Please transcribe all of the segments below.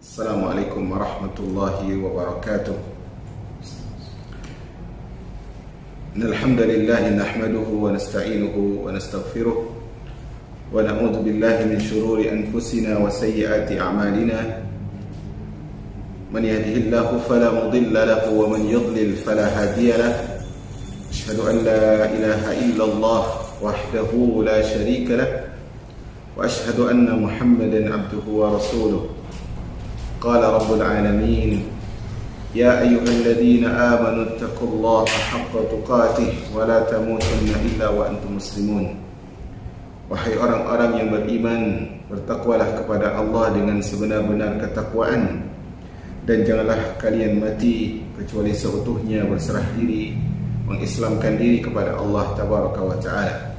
Assalamualaikum warahmatullahi wabarakatuh. Innal hamdalillah nahmaduhu wa nasta'inuhu wa nastaghfiruh wa na'udzu billahi min shururi anfusina wa sayyiati a'malina. Man yahdihillahu fala mudilla lahu wa man yudlil fala hadiya lahu. Asyhadu an la ilaha illallah wahdahu la syarika lahu wa asyhadu anna Muhammadan abduhu wa rasuluh. Qala rabbul alamin, ya ayyuhalladzina amanu taqullaha haqqa tuqatih wa la tamutunna illa wa antum muslimun. Wahai orang-orang yang beriman, bertakwalah kepada Allah dengan sebenar-benar ketakwaan, dan janganlah kalian mati kecuali seutuhnya berserah diri, mengislamkan diri kepada Allah tabaraka wa ta'ala.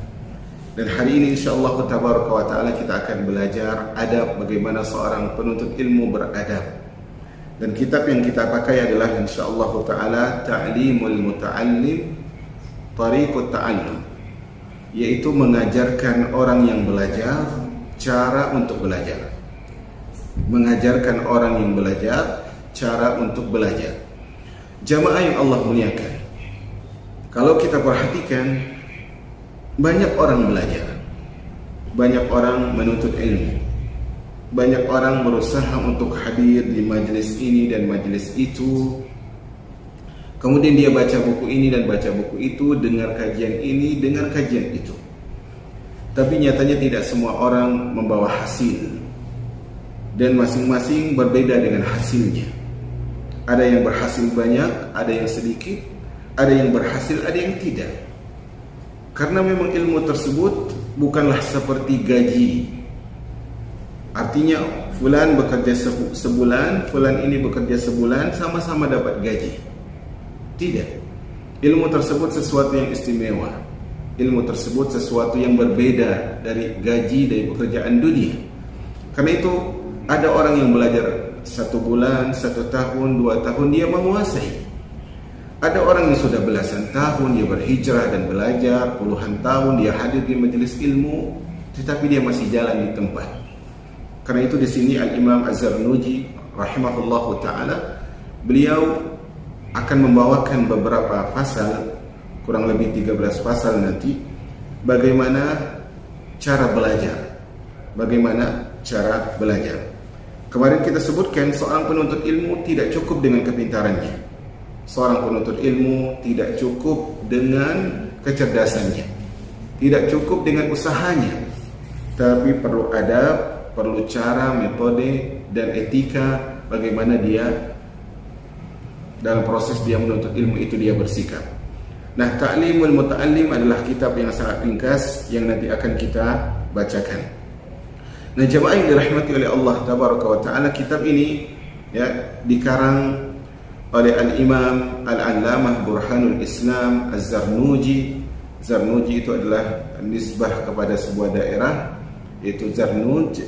Dan hari ini insyaallah tabaraka wa ta'ala kita akan belajar adab, bagaimana seorang penuntut ilmu beradab. Dan kitab yang kita pakai adalah insyaallah ta'ala Ta'limul Muta'allim Tariqut Ta'allum, yaitu mengajarkan orang yang belajar cara untuk belajar. Mengajarkan orang yang belajar cara untuk belajar. Jamaah yang Allah muliakan, kalau kita perhatikan, banyak orang belajar, banyak orang menuntut ilmu, banyak orang berusaha untuk hadir di majelis ini dan majelis itu. Kemudian dia baca buku ini dan baca buku itu, dengar kajian ini, dengar kajian itu. Tapi nyatanya tidak semua orang membawa hasil, dan masing-masing berbeda dengan hasilnya. Ada yang berhasil banyak, ada yang sedikit, ada yang berhasil, ada yang tidak. Karena memang ilmu tersebut bukanlah seperti gaji. Artinya fulan bekerja sebulan, fulan ini bekerja sebulan, sama-sama dapat gaji. Tidak. Ilmu tersebut sesuatu yang istimewa. Ilmu tersebut sesuatu yang berbeda dari gaji, dari pekerjaan dunia. Karena itu ada orang yang belajar 1 bulan, 1 tahun, 2 tahun, dia menguasai. Ada orang yang sudah belasan tahun dia berhijrah dan belajar, puluhan tahun dia hadir di majelis ilmu, tetapi dia masih jalan di tempat. Karena itu di sini Al-Imam Az-Zarnuji rahimahullahu taala, beliau akan membawakan beberapa pasal, kurang lebih 13 pasal nanti, bagaimana cara belajar. Bagaimana cara belajar. Kemarin kita sebutkan seorang penuntut ilmu tidak cukup dengan kepintarannya. Seorang penuntut ilmu tidak cukup dengan kecerdasannya, tidak cukup dengan usahanya, tapi perlu adab, perlu cara, metode, dan etika bagaimana dia dalam proses dia menuntut ilmu itu dia bersikap. Nah, Ta'limul Muta'allim adalah kitab yang sangat ringkas yang nanti akan kita bacakan. Nah, jemaah yang dirahmati oleh Allah tabaraka wa ta'ala, kitab ini ya dikarang oleh Al-Imam Al-Allamah Burhanul Islam Az-Zarnuji. Zarnuji itu adalah nisbah kepada sebuah daerah, yaitu Zarnuj.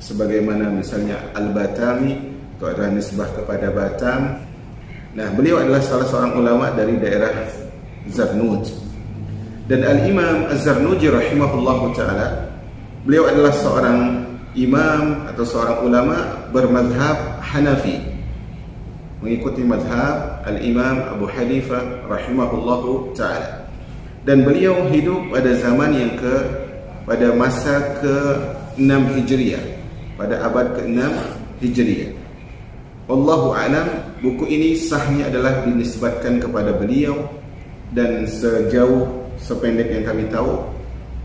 Sebagaimana misalnya Al-Batami itu adalah nisbah kepada Batam. Nah, beliau adalah salah seorang ulama dari daerah Zarnuj. Dan Al-Imam Az-Zarnuji rahimahullahu ta'ala, beliau adalah seorang imam atau seorang ulama bermadhab Hanafi, mengikuti madhab Al-Imam Abu Hanifah rahimahullahu ta'ala. Dan beliau hidup pada zaman yang pada masa ke-6 Hijriah, pada abad ke-6 Hijriah. Wallahu a'lam, buku ini sahnya adalah dinisbatkan kepada beliau, dan sejauh sependek yang kami tahu,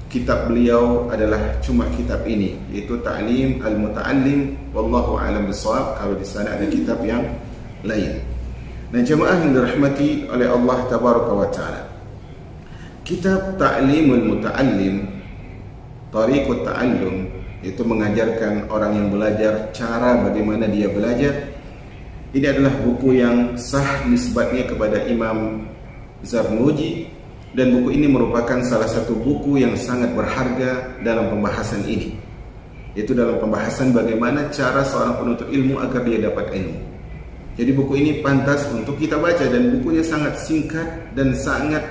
kitab beliau adalah cuma kitab ini, yaitu Ta'lim Al-Muta'allim. Wallahu a'lam bishawab. Kalau di sana ada kitab yang lain. Nah, jemaah yang dirahmati oleh Allah tabaraka wa ta'ala, kitab Ta'limul Muta'allim Tariqut Ta'allum, itu mengajarkan orang yang belajar cara bagaimana dia belajar. Ini adalah buku yang sah nisbatnya kepada Imam Zarnuji, dan buku ini merupakan salah satu buku yang sangat berharga dalam pembahasan ini, yaitu dalam pembahasan bagaimana cara seorang penuntut ilmu agar dia dapat ilmu. Jadi buku ini pantas untuk kita baca, dan bukunya sangat singkat dan sangat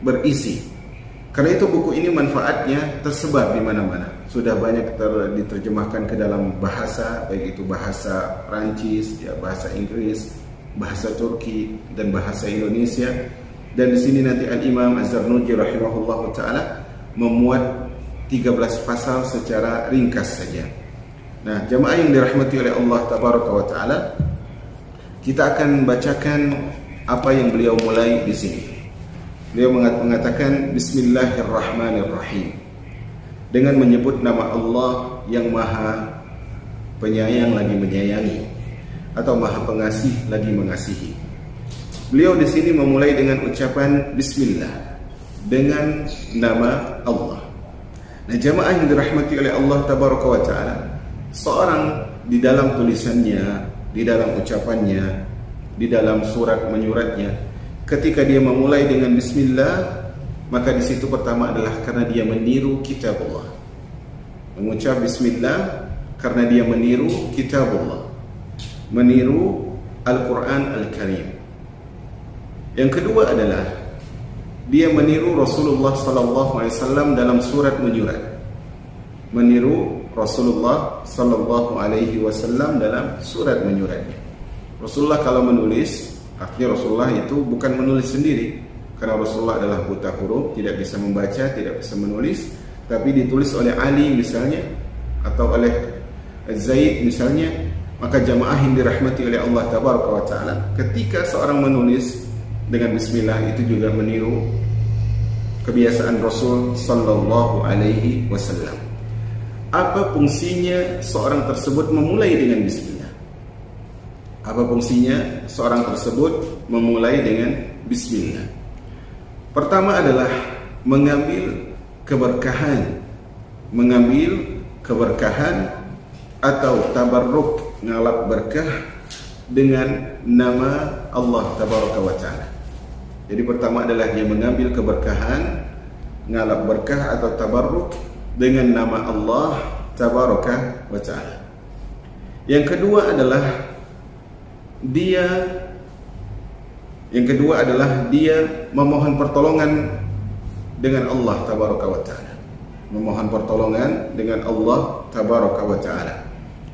berisi. Karena itu buku ini manfaatnya tersebar di mana-mana. Sudah banyak diterjemahkan ke dalam bahasa, baik itu bahasa Prancis, ya, bahasa Inggris, bahasa Turki, dan bahasa Indonesia. Dan di sini nanti Al-Imam Az-Zarnuji rahimahullah ta'ala memuat 13 pasal secara ringkas saja. Nah, jamaah yang dirahmati oleh Allah tabaraka wa ta'ala, kita akan bacakan apa yang beliau mulai di sini. Beliau mengatakan Bismillahirrahmanirrahim, dengan menyebut nama Allah yang Maha Penyayang lagi menyayangi, atau Maha Pengasih lagi mengasihi. Beliau di sini memulai dengan ucapan Bismillah, dengan nama Allah. Nah, jamaah yang dirahmati oleh Allah tabaraka wa ta'ala, seorang di dalam tulisannya, di dalam ucapannya, di dalam surat menyuratnya, ketika dia memulai dengan Bismillah, maka di situ pertama adalah karena dia meniru kitabullah. Mengucap Bismillah karena dia meniru kitabullah, meniru Al-Quran Al-Karim. Yang kedua adalah dia meniru Rasulullah SAW dalam surat menyurat, meniru Rasulullah SAW dalam surat menyuratnya. Rasulullah kalau menulis, artinya Rasulullah itu bukan menulis sendiri, karena Rasulullah adalah buta huruf, tidak bisa membaca, tidak bisa menulis, tapi ditulis oleh Ali misalnya, atau oleh Zaid misalnya. Maka jamaah yang dirahmati oleh Allah tabaraka wa ta'ala, ketika seorang menulis dengan Bismillah, itu juga meniru kebiasaan Rasul sallallahu alaihi wasallam. Apa fungsinya seorang tersebut memulai dengan Bismillah? Apa fungsinya seorang tersebut memulai dengan Bismillah? Pertama adalah mengambil keberkahan atau tabarruk, ngalap berkah dengan nama Allah tabaraka wa ta'ala. Jadi pertama adalah dia mengambil keberkahan, ngalap berkah atau tabarruk dengan nama Allah tabaraka wa ta'ala. Yang kedua adalah dia memohon pertolongan dengan Allah tabaraka wa ta'ala. Memohon pertolongan dengan Allah tabaraka wa ta'ala.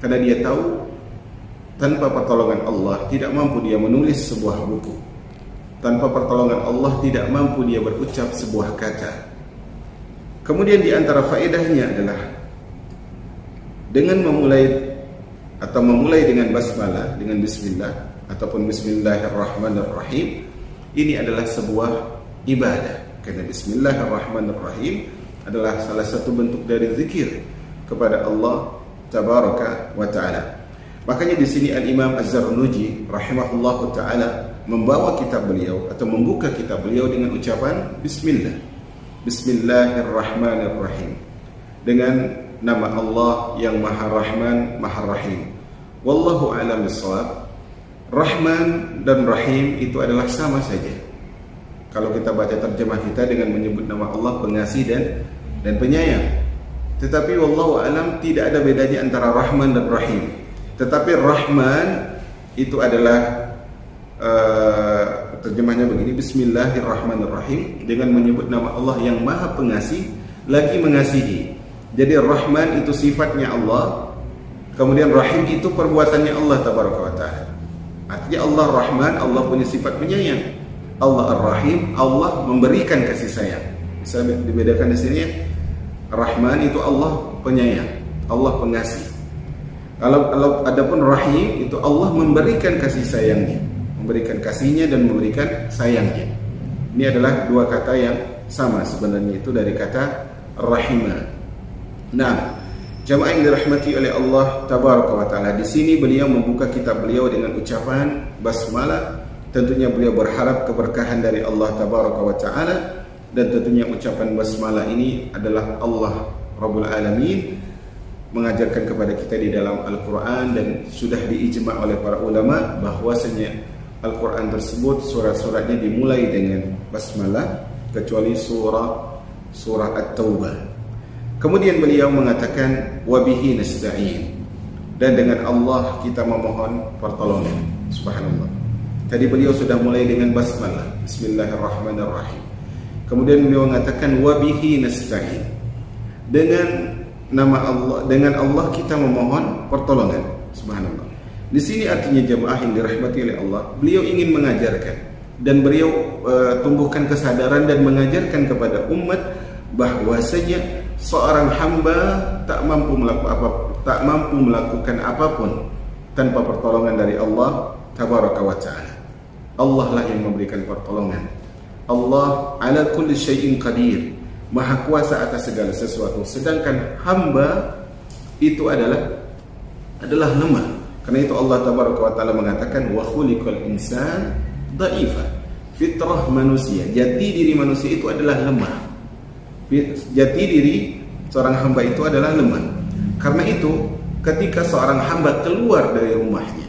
Karena dia tahu tanpa pertolongan Allah tidak mampu dia menulis sebuah buku. Tanpa pertolongan Allah tidak mampu dia berucap sebuah kata. Kemudian di antara faedahnya adalah dengan memulai dengan basmalah, dengan bismillah ataupun bismillahirrahmanirrahim, ini adalah sebuah ibadah. Karena bismillahirrahmanirrahim adalah salah satu bentuk dari zikir kepada Allah tabaraka wa ta'ala. Makanya di sini Al-Imam Az-Zarnuji rahimahullahu ta'ala membawa kitab beliau atau membuka kitab beliau dengan ucapan Bismillah, Bismillahirrahmanirrahim, dengan nama Allah yang Maha Rahman, Maha Rahim. Wallahu a'lam bishawab. Rahman dan Rahim itu adalah sama saja. Kalau kita baca terjemah kita dengan menyebut nama Allah Pengasih dan Penyayang. Tetapi wallahu a'lam tidak ada bedanya antara Rahman dan Rahim. Tetapi Rahman itu adalah terjemahnya begini, Bismillahirrahmanirrahim, dengan menyebut nama Allah yang Maha Pengasih lagi mengasihi. Jadi Rahman itu sifatnya Allah, kemudian Rahim itu perbuatannya Allah tabaraka wa ta'ala. Artinya Allah Rahman, Allah punya sifat penyayang. Allah Ar-Rahim, Allah memberikan kasih sayang. Bisa dibedakan di sini ya. Rahman itu Allah penyayang, Allah pengasih. Kalau adapun Rahim itu Allah memberikan kasih sayangnya, memberikan kasihnya dan memberikan sayangnya. Ini adalah dua kata yang sama sebenarnya, itu dari kata Rahimah. Nah, jamaah yang dirahmati oleh Allah tabaraka wa ta'ala, di sini beliau membuka kitab beliau dengan ucapan basmalah. Tentunya beliau berharap keberkahan dari Allah tabaraka wa ta'ala, dan tentunya ucapan basmalah ini adalah Allah Rabbul Alamin mengajarkan kepada kita di dalam Al-Quran, dan sudah diijma' oleh para ulama bahwasanya Al-Quran tersebut surat-suratnya dimulai dengan basmalah kecuali surah At-Taubah. Kemudian beliau mengatakan wabihi nasta'in, dan dengan Allah kita memohon pertolongan. Subhanallah. Tadi beliau sudah mulai dengan basmalah, Bismillahirrahmanirrahim. Kemudian beliau mengatakan wabihi nasta'in. Dengan nama Allah, dengan Allah kita memohon pertolongan. Subhanallah. Di sini artinya jemaah yang dirahmati oleh Allah, beliau ingin mengajarkan dan beliau tumbuhkan kesadaran dan mengajarkan kepada umat bahwasanya seorang hamba tak mampu melakukan apapun tanpa pertolongan dari Allah tabaraka wa ta'ala. Allah lah yang memberikan pertolongan. Allah ala kulli syai'in qadir, maha kuasa atas segala sesuatu. Sedangkan hamba itu adalah lemah. Karena itu Allah tabaraka wa ta'ala mengatakan wa khuliqal insan dha'ifa. Fitrah manusia, jati diri manusia itu adalah lemah. Jati diri seorang hamba itu adalah lemah. Karena itu ketika seorang hamba keluar dari rumahnya,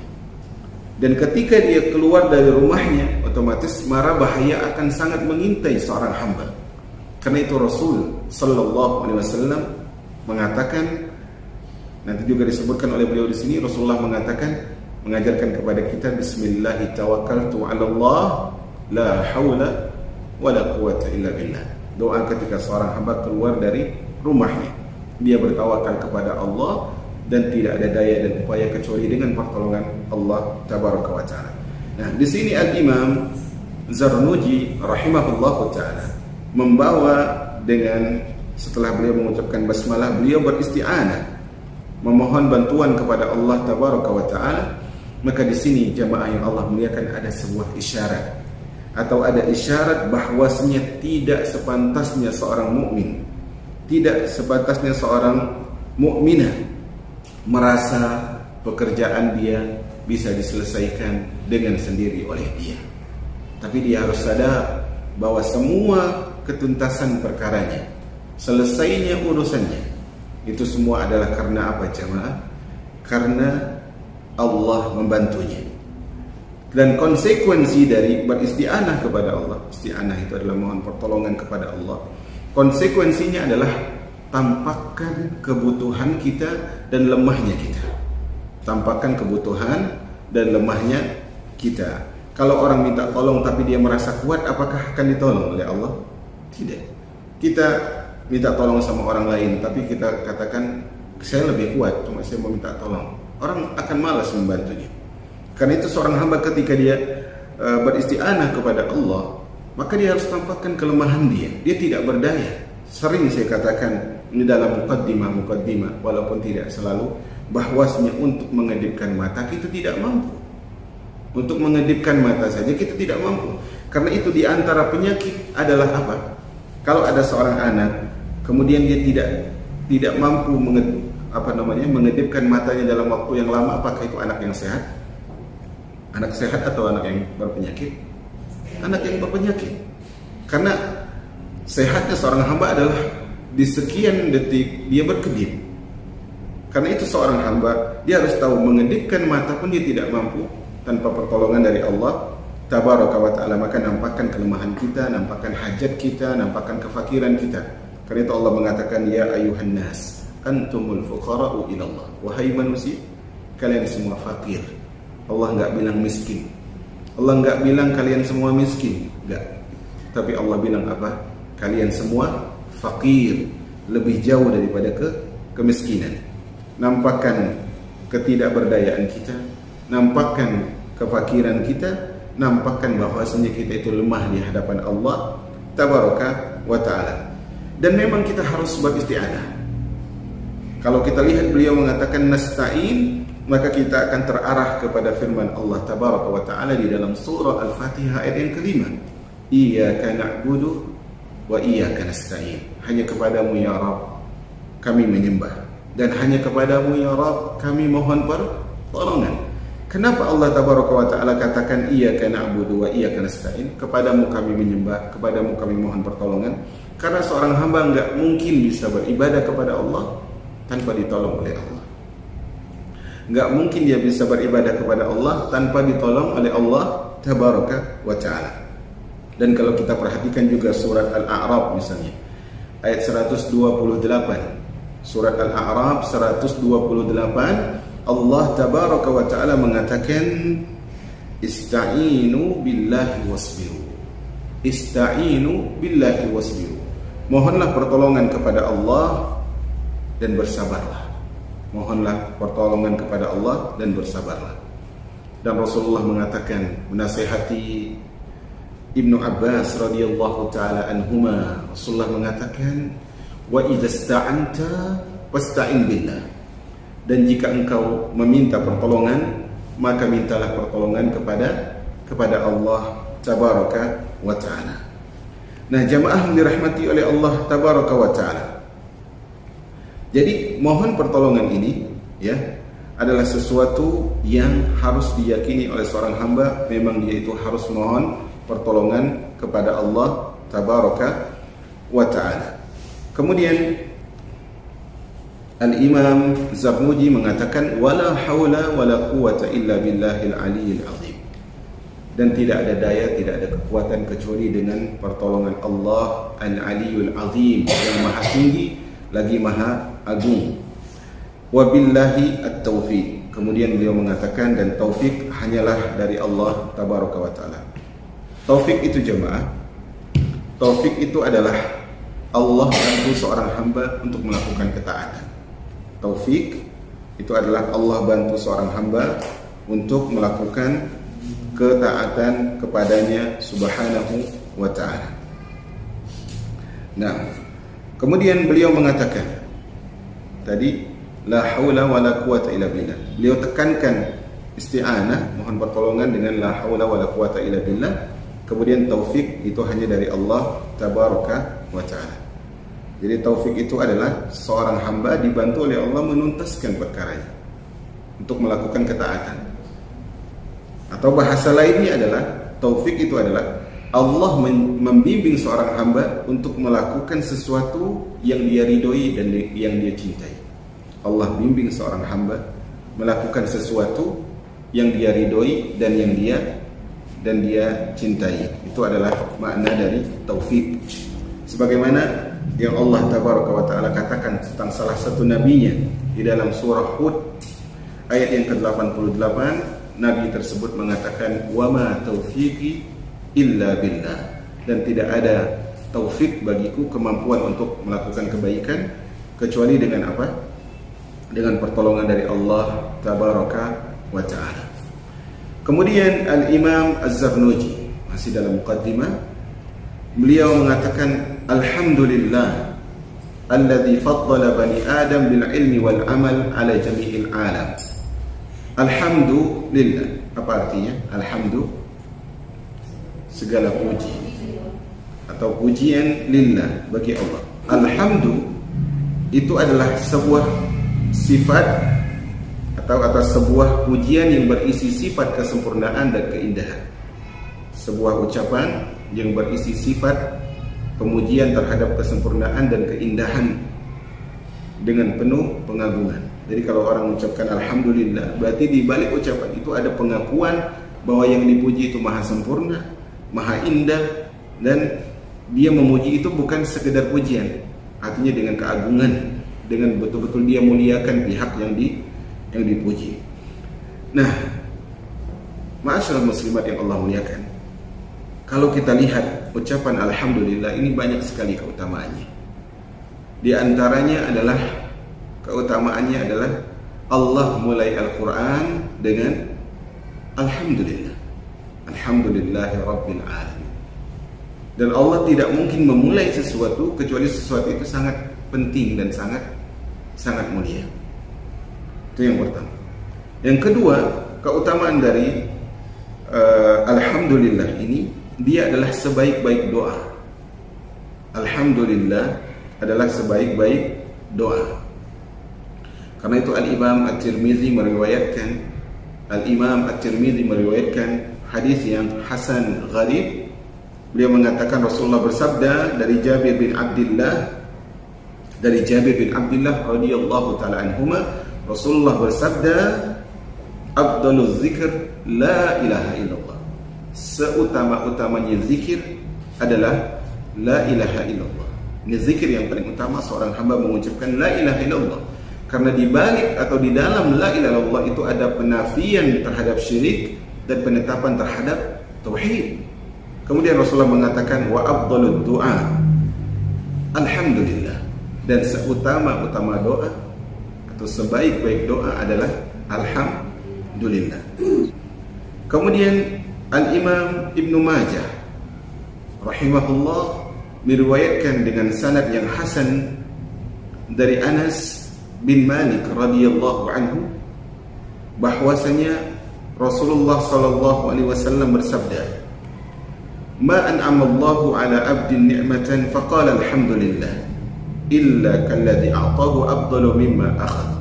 dan ketika dia keluar dari rumahnya, otomatis mara bahaya akan sangat mengintai seorang hamba. Karena itu Rasul sallallahu alaihi wasallam mengatakan, nanti juga disebutkan oleh beliau di sini, Rasulullah mengatakan, mengajarkan kepada kita, bismillahi tawakkaltu 'ala Allah la haula wala quwwata illa billah. Doa ketika seorang hamba keluar dari rumahnya, dia bertawakal kepada Allah dan tidak ada daya dan upaya kecuali dengan pertolongan Allah tabaraka wa taala. Nah, di sini Al-Imam Zarnuji rahimahullahu taala membawa dengan, setelah beliau mengucapkan basmalah, beliau beristi'anah, memohon bantuan kepada Allah tabaraka wa taala. Maka di sini jemaah yang Allah muliakan, ada sebuah isyarat atau ada isyarat bahwasanya tidak sepantasnya seorang mukmin, tidak sepantasnya seorang mukminah merasa pekerjaan dia bisa diselesaikan dengan sendiri oleh dia. Tapi dia harus sadar bahwa semua ketuntasan perkaranya, selesainya urusannya, itu semua adalah karena apa jemaah? Karena Allah membantunya. Dan konsekuensi dari beristi'anah kepada Allah, isti'anah itu adalah mohon pertolongan kepada Allah, konsekuensinya adalah tampakkan kebutuhan kita dan lemahnya kita. Tampakkan kebutuhan dan lemahnya kita. Kalau orang minta tolong tapi dia merasa kuat, apakah akan ditolong oleh Allah? Tidak. Kita minta tolong sama orang lain tapi kita katakan saya lebih kuat, cuma saya mau minta tolong, orang akan malas membantunya. Karena itu seorang hamba ketika dia beristi'anah kepada Allah, maka dia harus tampakkan kelemahan dia. Dia tidak berdaya. Sering saya katakan ini dalam mukaddimah, walaupun tidak selalu, bahwasanya untuk mengedipkan mata kita tidak mampu. Untuk mengedipkan mata saja kita tidak mampu. Karena itu di antara penyakit adalah apa? Kalau ada seorang anak kemudian dia tidak mampu mengedipkan matanya dalam waktu yang lama, apakah itu anak yang sehat? Anak sehat atau anak yang berpenyakit? Anak yang berpenyakit. Karena sehatnya seorang hamba adalah di sekian detik dia berkedip. Karena itu seorang hamba, dia harus tahu mengedipkan mata pun dia tidak mampu tanpa pertolongan dari Allah tabaraka wa ta'ala. Maka nampakkan kelemahan kita, nampakkan hajat kita, nampakkan kefakiran kita. Karena itu Allah mengatakan, ya ayuhan nas antumul fuqara'u ilallah. Wahai manusia, kalian semua fakir. Allah enggak bilang miskin. Allah enggak bilang kalian semua miskin, enggak. Tapi Allah bilang apa? Kalian semua fakir, lebih jauh daripada kemiskinan. Nampakkan ketidakberdayaan kita, nampakkan kefakiran kita, nampakkan bahwasanya kita itu lemah di hadapan Allah tabaraka wa ta'ala. Dan memang kita harus beristi'anah. Kalau kita lihat beliau mengatakan nasta'in, maka kita akan terarah kepada firman Allah tabaraka wa ta'ala di dalam surah Al-Fatihah ayat yang kelima. Iyyaka na'budu wa iyyaka nasta'in. Hanya kepadamu ya Rabb kami menyembah, dan hanya kepadamu ya Rabb kami mohon pertolongan. Kenapa Allah tabaraka wa ta'ala katakan iyyaka na'budu wa iyyaka nasta'in? Kepadamu kami menyembah, kepadamu kami mohon pertolongan. Karena seorang hamba enggak mungkin bisa beribadah kepada Allah tanpa ditolong oleh Allah. Enggak mungkin dia bisa beribadah kepada Allah tanpa ditolong oleh Allah tabaraka wa ta'ala. Dan kalau kita perhatikan juga surat Al-A'raf misalnya, ayat 128. Surat Al-A'raf 128, Allah tabaraka wa ta'ala mengatakan ista'inu billahi wasbiru. Ista'inu billahi wasbiru. Mohonlah pertolongan kepada Allah dan bersabarlah. Mohonlah pertolongan kepada Allah dan bersabarlah. Dan Rasulullah mengatakan, menasihati Ibnu Abbas radhiyallahu taala anhuma, Rasulullah mengatakan, wa idza sta'anta fasta'in billah. Dan jika engkau meminta pertolongan, maka mintalah pertolongan kepada Allah tabaraka wa taala. Nah, jamaah yang dirahmati oleh Allah tabaraka wa taala. Jadi mohon pertolongan ini ya adalah sesuatu yang harus diyakini oleh seorang hamba. Memang dia itu harus mohon pertolongan kepada Allah tabaraka wa taala. Kemudian Al-Imam Zarnuji mengatakan wala haula wala quwwata illa billahil aliyyil azim. Dan tidak ada daya, tidak ada kekuatan kecuali dengan pertolongan Allah Al-Aliyyul Azim, yang maha tinggi lagi maha agung. Wabillahi at-taufiq. Kemudian beliau mengatakan, dan taufik hanyalah dari Allah tabaraka wa taala. Taufik itu jemaah, taufik itu adalah Allah bantu seorang hamba untuk melakukan ketaatan. Taufik itu adalah Allah bantu seorang hamba untuk melakukan ketaatan kepadanya subhanahu wa ta'ala. Nah, kemudian beliau mengatakan tadi la haula wala quwata illa billah. Beliau tekankan isti'anah, mohon pertolongan dengan la haula wala quwata illa billah. Kemudian taufik itu hanya dari Allah tabaraka wa ta'ala. Jadi taufik itu adalah seorang hamba dibantu oleh Allah menuntaskan perkaranya untuk melakukan ketaatan. Atau bahasa lainnya adalah taufik itu adalah Allah membimbing seorang hamba untuk melakukan sesuatu yang dia ridhoi dan yang dia cintai. Allah bimbing seorang hamba melakukan sesuatu yang dia ridhoi dan yang dia cintai. Itu adalah makna dari taufik. Sebagaimana yang Allah tabaraka wa taala katakan tentang salah satu nabinya di dalam surah Hud ayat yang ke-88, nabi tersebut mengatakan wama taufiqi illa billah, dan tidak ada taufik bagiku, kemampuan untuk melakukan kebaikan kecuali dengan apa? Dengan pertolongan dari Allah tabaraka wa taala. Kemudian Al-Imam Az-Zarnuji masih dalam muqaddimah, beliau mengatakan alhamdulillah alladzi faddala bani Adam bil ilmi wal amal ala jami'il alam. Alhamdulillah, apa artinya? Alhamdu, segala puji atau pujian lillah, bagi Allah. Alhamdu itu adalah sebuah sifat atau atas sebuah pujian yang berisi sifat kesempurnaan dan keindahan. Sebuah ucapan yang berisi sifat pemujian terhadap kesempurnaan dan keindahan dengan penuh pengagungan. Jadi kalau orang mengucapkan alhamdulillah, berarti di balik ucapan itu ada pengakuan bahwa yang dipuji itu maha sempurna, maha indah, dan dia memuji itu bukan sekedar pujian, artinya dengan keagungan, dengan betul-betul dia muliakan pihak yang dipuji. Nah, ma'asyiral muslimat yang Allah muliakan, kalau kita lihat ucapan alhamdulillah ini banyak sekali keutamaannya. Di antaranya adalah keutamaannya adalah Allah mulai Al-Quran dengan alhamdulillah, alhamdulillahi rabbil alamin. Dan Allah tidak mungkin memulai sesuatu kecuali sesuatu itu sangat penting dan sangat mulia. Itu yang pertama. Yang kedua, keutamaan dari alhamdulillah ini, dia adalah sebaik-baik doa. Alhamdulillah adalah sebaik-baik doa. Karena itu Al-Imam At-Tirmidzi meriwayatkan hadis yang hasan gharib. Beliau mengatakan Rasulullah bersabda dari Jabir bin Abdullah radhiyallahu taala anhuma, Rasulullah bersabda, afdaluz zikr la ilaha illallah. Seutama-utamanya zikir adalah la ilaha illallah. Ini zikir yang paling utama seorang hamba mengucapkan la ilaha illallah. Karena di balik atau di dalam la ilaha illallah itu ada penafian terhadap syirik dan penetapan terhadap tauhid. Kemudian Rasulullah mengatakan wa afdhalud du'a alhamdulillah, dan seutama-utama doa atau sebaik-baik doa adalah alhamdulillah. Kemudian Al-Imam Ibnu Majah rahimahullah meriwayatkan dengan sanad yang hasan dari Anas bin Malik radhiyallahu anhu bahwasanya Rasulullah sallallahu alaihi wasallam bersabda, "Ma an'ama Allahu 'ala 'abdin ni'matan faqala alhamdulillah illa kalladhi a'tahu afdalu mimma akhadha."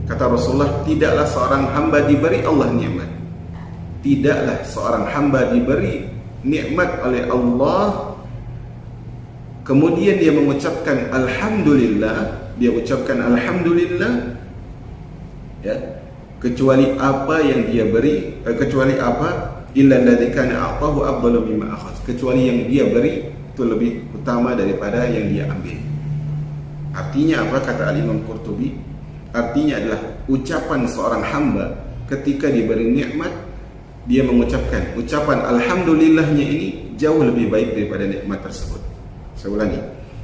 Kata Rasulullah, tidaklah seorang hamba diberi Allah nikmat, tidaklah seorang hamba diberi nikmat oleh Allah kemudian dia mengucapkan alhamdulillah, dia ucapkan alhamdulillah, ya, kecuali apa yang dia beri, kecuali apa illa alladzi kana a'tahu afdalu mimma akhadha, kecuali yang dia beri itu lebih utama daripada yang dia ambil. Artinya apa? Kata Al-Imam Qurtubi, artinya adalah ucapan seorang hamba ketika diberi nikmat, dia mengucapkan ucapan alhamdulillahnya ini jauh lebih baik daripada nikmat tersebut. Saya ulangi,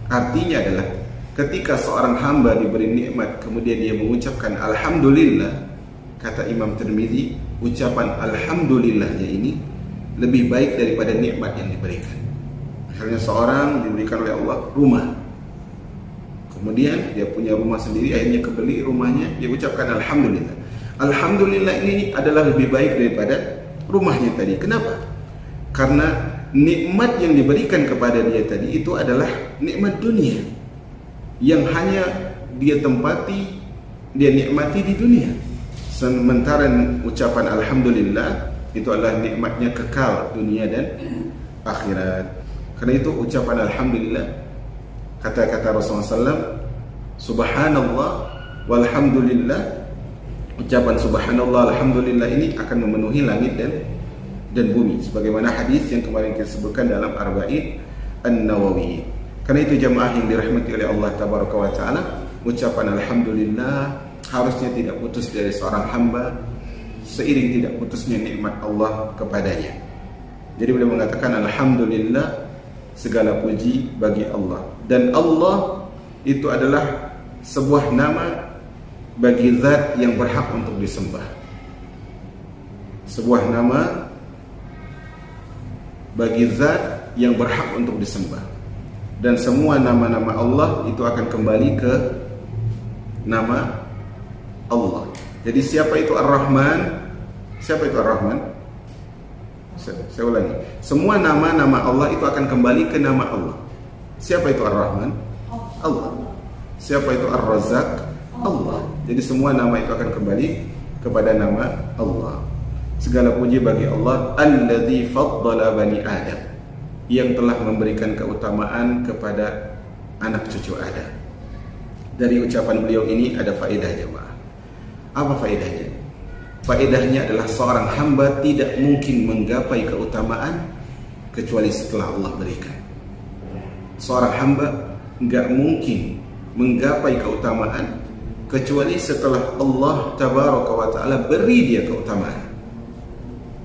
artinya adalah ketika seorang hamba diberi nikmat kemudian dia mengucapkan alhamdulillah, kata Imam Tirmizi, ucapan alhamdulillahnya ini lebih baik daripada nikmat yang diberikan. Misalnya seorang diberikan oleh Allah rumah, kemudian dia punya rumah sendiri, akhirnya kebeli rumahnya, dia ucapkan alhamdulillah. Alhamdulillah ini adalah lebih baik daripada rumahnya tadi. Kenapa? Karena nikmat yang diberikan kepada dia tadi itu adalah nikmat dunia yang hanya dia tempati, dia nikmati di dunia. Sementara ucapan alhamdulillah itu adalah nikmatnya kekal dunia dan akhirat. Karena itu ucapan alhamdulillah, kata-kata Rasulullah SAW, subhanallah walhamdulillah, ucapan subhanallah alhamdulillah ini akan memenuhi langit dan bumi, sebagaimana hadis yang kemarin kita sebutkan dalam Arba'in An-Nawawi. Karena itu jamaah yang dirahmati oleh Allah tabaraka wa taala, ucapan alhamdulillah harusnya tidak putus dari seorang hamba seiring tidak putusnya nikmat Allah kepadanya. Jadi beliau mengatakan alhamdulillah, segala puji bagi Allah, dan Allah itu adalah sebuah nama bagi zat yang berhak untuk disembah. Sebuah nama bagi zat yang berhak untuk disembah. Dan semua nama-nama Allah itu akan kembali ke nama Allah. Jadi siapa itu Ar-Rahman? Siapa itu Ar-Rahman? Saya ulangi. Semua nama-nama Allah itu akan kembali ke nama Allah. Siapa itu Ar-Rahman? Allah. Siapa itu Ar-Razzaq? Allah. Jadi semua nama itu akan kembali kepada nama Allah. Segala puji bagi Allah alladzi faddala bani Adam, yang telah memberikan keutamaan kepada anak cucu Adam. Dari ucapan beliau ini ada faedah jemaah. Apa faedahnya? Faedahnya adalah seorang hamba tidak mungkin menggapai keutamaan kecuali setelah Allah berikan. Seorang hamba enggak mungkin menggapai keutamaan kecuali setelah Allah tabaraka wa ta'ala beri dia keutamaan.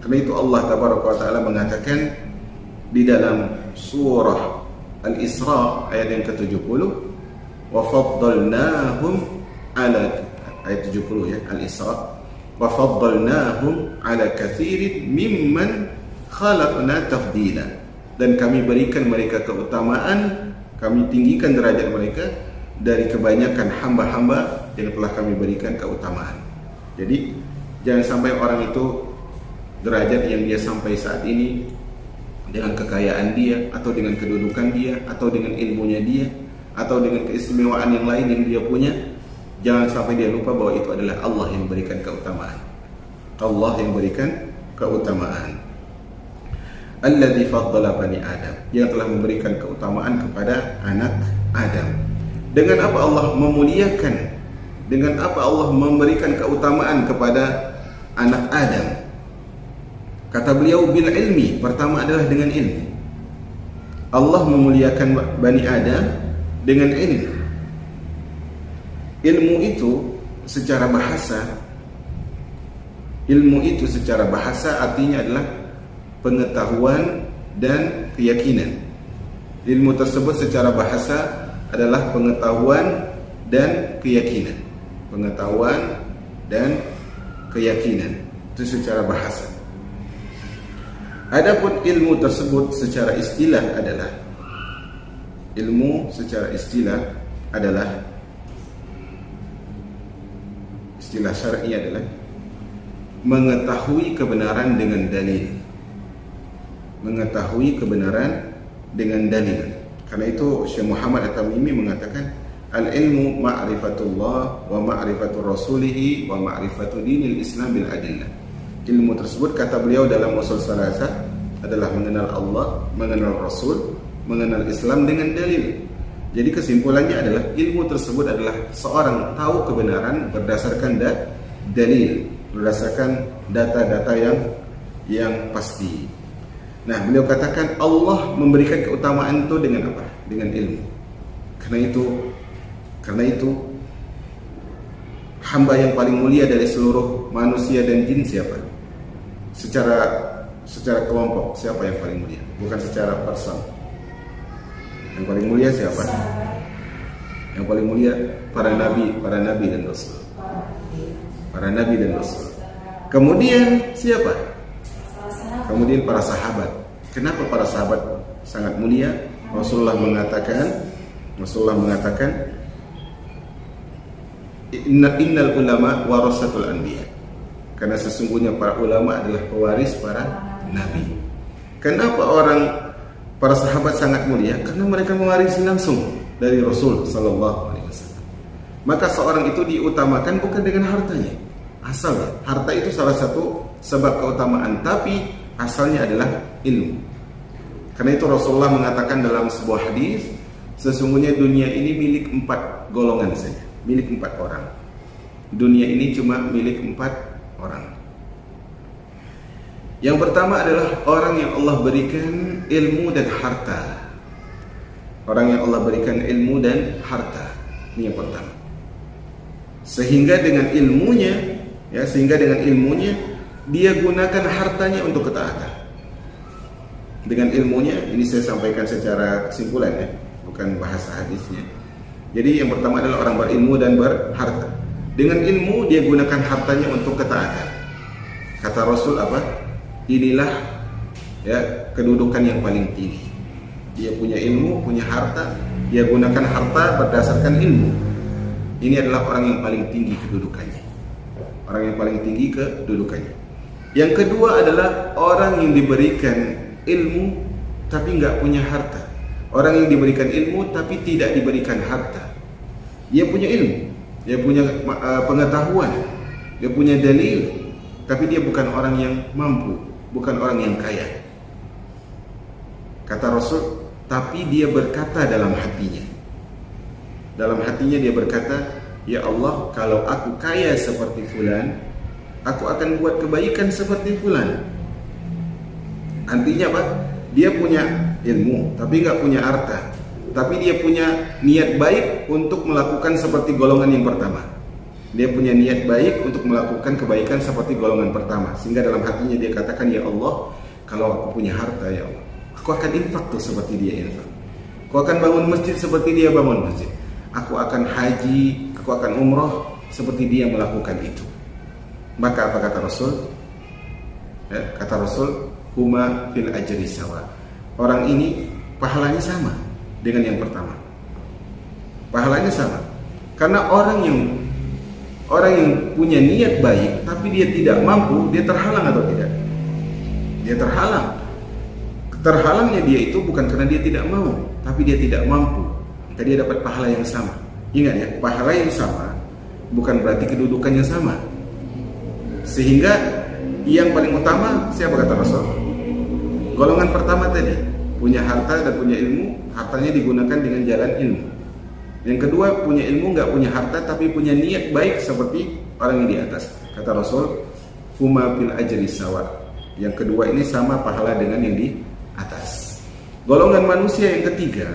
Karena itu Allah tabaraka wa ta'ala mengatakan di dalam surah Al-Isra ayat yang ke-70, wa faddalnahum ala, ayat 70 ya, Al-Isra, wa faddalnahum ala katsirin mimman khalaqna tafdila, dan kami berikan mereka keutamaan, kami tinggikan derajat mereka dari kebanyakan hamba-hamba yang telah kami berikan keutamaan. Jadi jangan sampai orang itu derajat yang dia sampai saat ini dengan kekayaan dia, atau dengan kedudukan dia, atau dengan ilmunya dia, atau dengan keistimewaan yang lain yang dia punya, jangan sampai dia lupa bahwa itu adalah Allah yang berikan keutamaan. Allah yang berikan keutamaan. Alladzi faddala bani Adam, yang telah memberikan keutamaan kepada anak Adam. Dengan apa Allah memuliakan? Dengan apa Allah memberikan keutamaan kepada anak Adam? Kata beliau bil ilmi, pertama adalah dengan ilmu. Allah memuliakan Bani Adam dengan ilmu. Ilmu itu secara bahasa artinya adalah pengetahuan dan keyakinan. Ilmu tersebut secara bahasa adalah pengetahuan dan keyakinan. Pengetahuan dan keyakinan itu secara bahasa. Adapun ilmu tersebut secara istilah adalah istilah syar'i adalah mengetahui kebenaran dengan dalil. Mengetahui kebenaran dengan dalil. Karena itu Syekh Muhammad At-Tamimi mengatakan al-ilmu ma'rifatullah wa ma'rifatu rasulihi wa ma'rifatu dinil Islam bil adillah. Ilmu tersebut, kata beliau dalam usul salasah, adalah mengenal Allah, mengenal Rasul, mengenal Islam dengan dalil. Jadi kesimpulannya adalah ilmu tersebut adalah seorang tahu kebenaran berdasarkan dalil, berdasarkan data-data yang pasti. Nah, beliau katakan Allah memberikan keutamaan itu dengan apa? Dengan ilmu. Karena itu hamba yang paling mulia dari seluruh manusia dan jin siapa? Secara kelompok siapa yang paling mulia? Bukan secara person. Yang paling mulia siapa? Yang paling mulia para nabi dan rasul. Para nabi dan rasul. Kemudian siapa? Kemudian para sahabat. Kenapa para sahabat sangat mulia? Rasulullah mengatakan innal ulama warasatul anbiya. Karena sesungguhnya para ulama adalah pewaris para nabi. Kenapa para sahabat sangat mulia? Karena mereka mewarisi langsung dari Rasul sallallahu alaihi wasallam. Maka seorang itu diutamakan bukan dengan hartanya. Asalnya, harta itu salah satu sebab keutamaan, tapi asalnya adalah ilmu. Karena itu Rasulullah mengatakan dalam sebuah hadis, sesungguhnya dunia ini milik 4 golongan saja, milik 4 orang. Dunia ini cuma milik 4 orang. Yang pertama adalah orang yang Allah berikan ilmu dan harta. Orang yang Allah berikan ilmu dan harta. Ini yang pertama. Sehingga dengan ilmunya dia gunakan hartanya untuk ketaatan. Dengan ilmunya, ini saya sampaikan secara kesimpulan ya, bukan bahasa hadisnya. Jadi yang pertama adalah orang berilmu dan berharta. Dengan ilmu dia gunakan hartanya untuk ketaatan. Kata Rasul apa? Inilah ya kedudukan yang paling tinggi. Dia punya ilmu, punya harta, dia gunakan harta berdasarkan ilmu. Ini adalah orang yang paling tinggi kedudukannya. Orang yang paling tinggi kedudukannya. Yang kedua adalah orang yang diberikan ilmu tapi nggak punya harta. Orang yang diberikan ilmu tapi tidak diberikan harta. Dia punya ilmu, dia punya pengetahuan, dia punya dalil, tapi dia bukan orang yang mampu, bukan orang yang kaya. Kata Rasul, tapi dia berkata dalam hatinya. Dalam hatinya dia berkata, ya Allah, kalau aku kaya seperti fulan, aku akan buat kebaikan seperti fulan. Artinya apa? Dia punya ilmu, tapi nggak punya harta. Tapi dia punya niat baik untuk melakukan seperti golongan yang pertama. Dia punya niat baik untuk melakukan kebaikan seperti golongan pertama. Sehingga dalam hatinya dia katakan, ya Allah, kalau aku punya harta, ya Allah, aku akan infak tuh seperti dia infak. Aku akan bangun masjid seperti dia bangun masjid. Aku akan haji, aku akan umroh seperti dia melakukan itu. Maka apa kata Rasul? Kata Rasul, huma fil ajri sawa. Orang ini pahalanya sama dengan yang pertama. Pahalanya sama. Karena orang yang punya niat baik tapi dia tidak mampu, dia terhalang atau tidak? Dia terhalang. Terhalangnya dia itu bukan karena dia tidak mau, tapi dia tidak mampu. Maka dia dapat pahala yang sama. Ingat ya, pahala yang sama bukan berarti kedudukannya sama. Sehingga yang paling utama siapa kata Rasul? Golongan pertama tadi, punya harta dan punya ilmu, hartanya digunakan dengan jalan ilmu. Yang kedua, punya ilmu nggak punya harta tapi punya niat baik seperti orang yang di atas. Kata Rasul, huma fil ajri sawa. Yang kedua ini sama pahala dengan yang di atas. Golongan manusia yang ketiga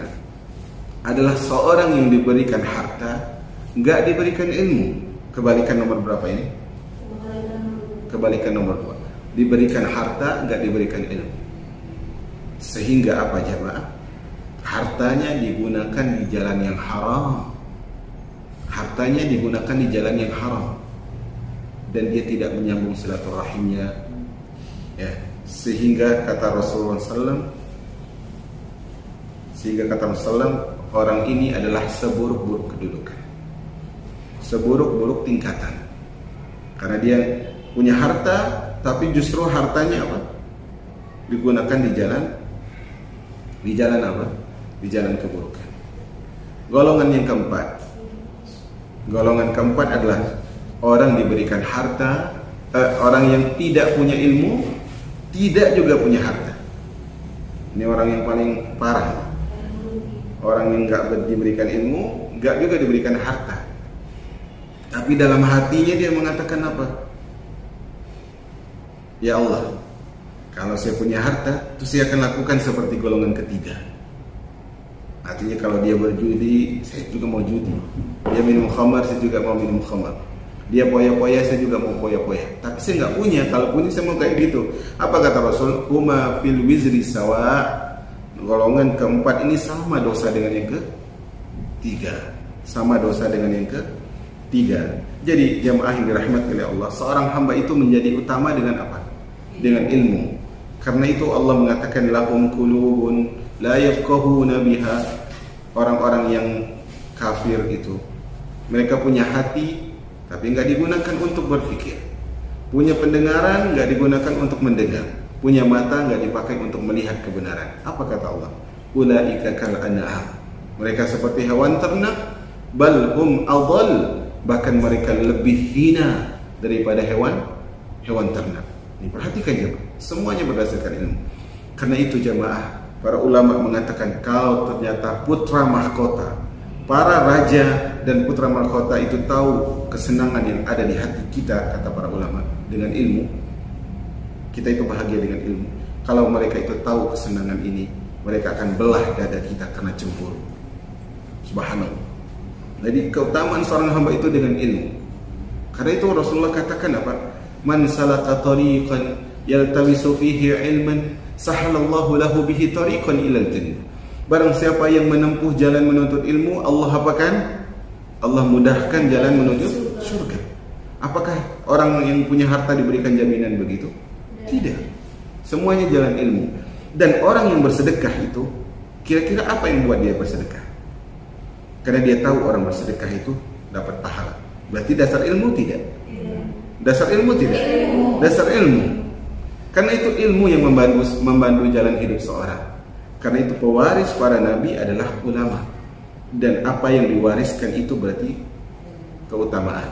adalah seorang yang diberikan harta, nggak diberikan ilmu. Kebalikan nomor berapa ini? Kebalikan nomor 2. Diberikan harta, nggak diberikan ilmu. Sehingga apa jemaah? Hartanya digunakan di jalan yang haram. Hartanya digunakan di jalan yang haram. Dan dia tidak menyambung silaturahimnya. Ya, sehingga kata Rasulullah SAW, orang ini adalah seburuk-buruk kedudukan, seburuk-buruk tingkatan. Karena dia punya harta, tapi justru hartanya apa? Digunakan di jalan apa? Di jalan keburukan. Golongan keempat adalah orang diberikan harta, orang yang tidak punya ilmu, tidak juga punya harta. Ini orang yang paling parah. Orang yang nggak diberikan ilmu, nggak juga diberikan harta. Tapi dalam hatinya dia mengatakan apa? Ya Allah, kalau saya punya harta, itu saya akan lakukan seperti golongan ketiga. Artinya kalau dia berjudi, saya juga mau judi. Dia minum khamar, saya juga mau minum khamar. Dia poya-poya, saya juga mau poya-poya. Tapi saya nggak punya. Kalau punya saya mau kayak gitu. Apa kata Rasul? Huma fil wizri sawa. Golongan keempat ini sama dosa dengan yang ketiga. Sama dosa dengan yang ketiga. Jadi jamaah yang dirahmati oleh Allah, seorang hamba itu menjadi utama dengan apa? Dengan ilmu. Karena itu Allah mengatakan lahum qulubun la yafqahuna biha. Orang-orang yang kafir itu, mereka punya hati tapi nggak digunakan untuk berpikir. Punya pendengaran nggak digunakan untuk mendengar. Punya mata nggak dipakai untuk melihat kebenaran. Apa kata Allah? Ulaika kal an'am. Mereka seperti hewan ternak, bal hum adall. Bahkan mereka lebih hina daripada hewan ternak. Ini perhatikan jemaah, semuanya berdasarkan ilmu. Karena itu jemaah, para ulama mengatakan kalau ternyata putra mahkota, para raja dan putra mahkota itu tahu kesenangan yang ada di hati kita, kata para ulama, dengan ilmu, kita itu bahagia dengan ilmu. Kalau mereka itu tahu kesenangan ini, mereka akan belah dada kita karena cemburu. Subhanallah. Jadi keutamaan seorang hamba itu dengan ilmu. Karena itu Rasulullah katakan apa? Man salaka tariqan yaltamisu fihi ilman sahalallahu lahu bihi tariqan ilal jannah. Barang siapa yang menempuh jalan menuntut ilmu, Allah apakan? Allah mudahkan jalan menuju surga. Apakah orang yang punya harta diberikan jaminan begitu? Tidak. Semuanya jalan ilmu. Dan orang yang bersedekah itu, kira-kira apa yang membuat dia bersedekah? Karena dia tahu orang bersedekah itu dapat pahala. Berarti dasar ilmu tidak? Dasar ilmu tidak? Dasar ilmu. Karena itu ilmu yang membantu jalan hidup seorang. Karena itu pewaris para nabi adalah ulama. Dan apa yang diwariskan itu berarti keutamaan.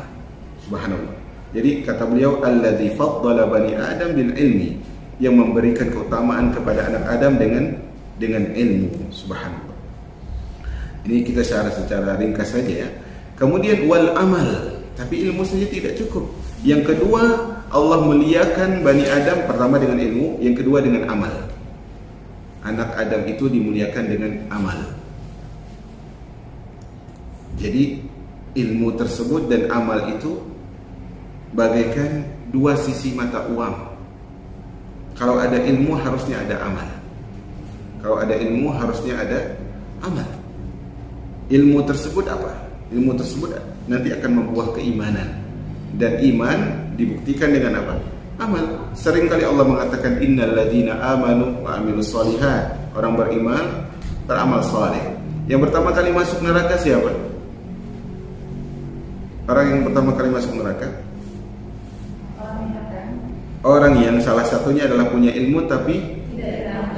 Subhanallah. Jadi kata beliau, alladzi faddala bani Adam bil ilmi, yang memberikan keutamaan kepada anak Adam dengan ilmu. Subhanallah. Ini kita secara ringkas saja ya. Kemudian wal amal, tapi ilmu saja tidak cukup. Yang kedua, Allah muliakan Bani Adam pertama dengan ilmu, yang kedua dengan amal. Anak Adam itu dimuliakan dengan amal. Jadi ilmu tersebut dan amal itu bagaikan dua sisi mata uang. Kalau ada ilmu harusnya ada amal. Kalau ada ilmu harusnya ada amal. Ilmu tersebut apa? Ilmu tersebut nanti akan membuah keimanan. Dan iman dibuktikan dengan apa? Amal. Sering kali Allah mengatakan innal ladzina amanu wa amilus shalihat. Orang beriman, beramal saleh. Yang pertama kali masuk neraka siapa? Orang yang pertama kali masuk neraka? Orang yang salah satunya adalah punya ilmu tapi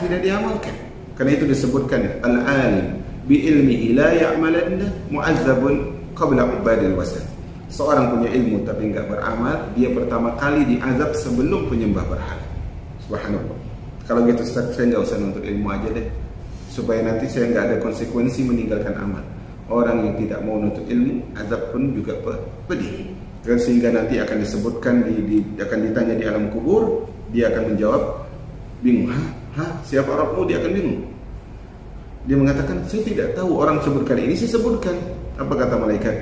tidak diamalkan. Karena itu disebutkan al-alim bi ilmihi la ya'malanna mu'adzabun qabla ibadil wasal. Seorang punya ilmu tapi enggak beramal, dia pertama kali diazab sebelum penyembah berhala. Subhanallah. Kalau gitu Ustaz, saya enggak usah nuntut ilmu aja deh, supaya nanti saya enggak ada konsekuensi meninggalkan amal. Orang yang tidak mau nuntut ilmu, azab pun juga pedih. Sehingga nanti akan disebutkan akan ditanya di alam kubur, dia akan menjawab bingung. Siapa Rabbmu? Dia akan bingung. Dia mengatakan, saya tidak tahu, orang sebutkan ini, saya sebutkan. Apa kata malaikat?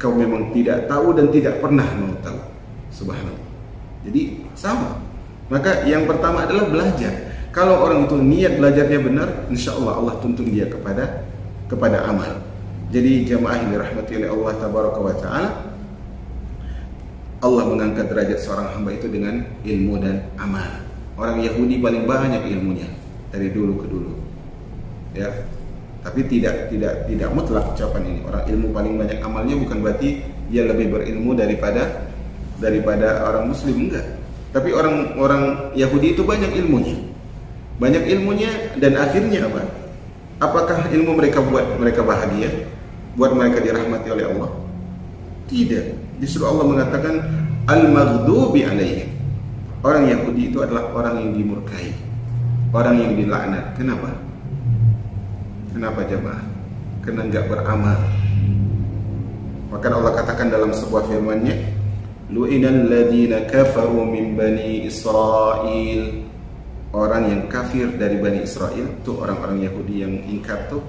Kau memang tidak tahu dan tidak pernah mau tahu. Subhanallah. Jadi sama. Maka yang pertama adalah belajar. Kalau orang itu niat belajarnya benar, insya Allah Allah tuntun dia kepada amal. Jadi jamaah yang dirahmati oleh Allah Tabaraka wa Ta'ala, Allah mengangkat derajat seorang hamba itu dengan ilmu dan amal. Orang Yahudi paling banyak ilmunya dari dulu ke dulu, ya. Tapi tidak mutlak ucapan ini. Orang ilmu paling banyak amalnya bukan berarti dia lebih berilmu daripada orang Muslim, enggak. Tapi orang Yahudi itu banyak ilmunya, dan akhirnya apa? Apakah ilmu mereka buat mereka bahagia? Buat mereka dirahmati oleh Allah? Tidak. Justru Allah mengatakan al-maghdubi alaihim. Orang Yahudi itu adalah orang yang dimurkai, orang yang dilaknat. Kenapa jemaah? Karena enggak beramal. Maka Allah katakan dalam sebuah firman-Nya, lu'inal ladzina kafaru min bani Israil. Orang yang kafir dari Bani Israel, itu orang-orang Yahudi yang ingkar tuh,